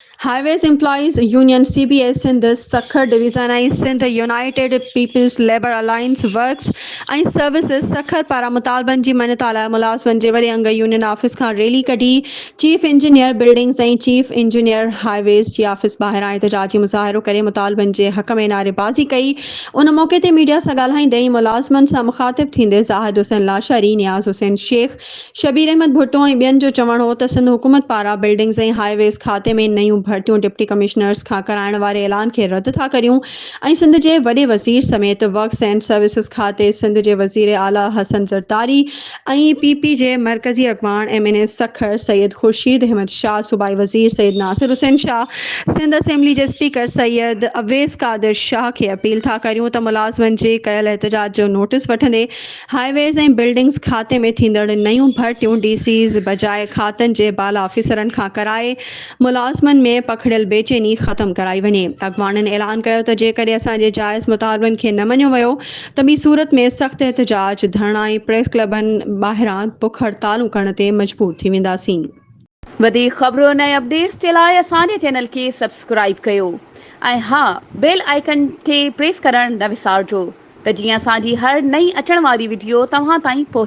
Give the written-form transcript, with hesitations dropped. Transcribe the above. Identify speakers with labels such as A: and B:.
A: Highways Employees Union CBS in the Sakhar Division I Sindh United People's Labour Alliance Works I Services Sakhar पारां मुतालबनि जी मञत लाइ मुलाज़िमनि जे वॾे अंग union office खां rally कढी चीफ इंजीनियर बिल्डिंग्स ऐं चीफ इंजीनियर हाईवेज़ जी office ॿाहिरां एहतजाजी मुज़ाहिरो करे मुतालबनि जे हक़ में नारेबाज़ी कई। उन मौक़े ते मीडिया सां ॻाल्हाईंदे मुलाज़िमनि सां मुख़ातिब थींदे ज़ाहिद हुसैन लाशारी, नियाज़ हुसैन शेख, शबीर अहमद भुट्टो ऐं ॿियनि जो चवणु हो त सिंध हुकूमत पारां बिल्डिंग्स ऐं हाईवेज़ खाते में नयूं भर्तियूं डिप्टी कमिश्नर्स खां कराइण वारे ऐलान खे रद्द था करियूं ऐं सिंध जे वॾे वज़ीर समेत वर्क्स एंड सर्विसिस खाते सिंध जे वज़ीर आला हसन ज़रदारी ऐं पीपी जे मरकज़ी अॻवान MNA सखर सैयद खुर्शीद अहमद शाह, सूबाई वज़ीर सैयद नासिर हुसैन शाह, सिंध असेंबली जे स्पीकर सैयद अवैस कादिर शाह खे अपील था करियूं त मुलाज़िमनि जे कयल एहतजाज जो नोटिस वठंदे हाईवेज़ ऐं बिल्डिंग्स खाते में थींदड़ नयूं भर्तियूं DCs बजाए खातनि जे बाला ऑफिसरनि खां कराए मुलाज़िमनि में पखड़ियल बेचैनी ख़त्म कराई वञे। अॻवाननि ऐलान कयो त जेकॾहिं असांजे जाइज़ मुतालबनि खे न मञियो वियो त ॿी सूरत में सख़्त एहतजाज, धरना ऐं प्रेस क्लबनि ॿाहिरां बुख हड़तालूं करण ते मजबूर थी वेंदासीं।
B: वधीक ख़बरुनि ऐं अपडेट्स जे लाइ असांजे चैनल खे सब्सक्राइब कयो ऐं हा, बेल आइकन खे प्रेस करणु न विसारिजो त जीअं असांजी हर नई अचण वारी वीडियो तव्हां ताईं पहुचे।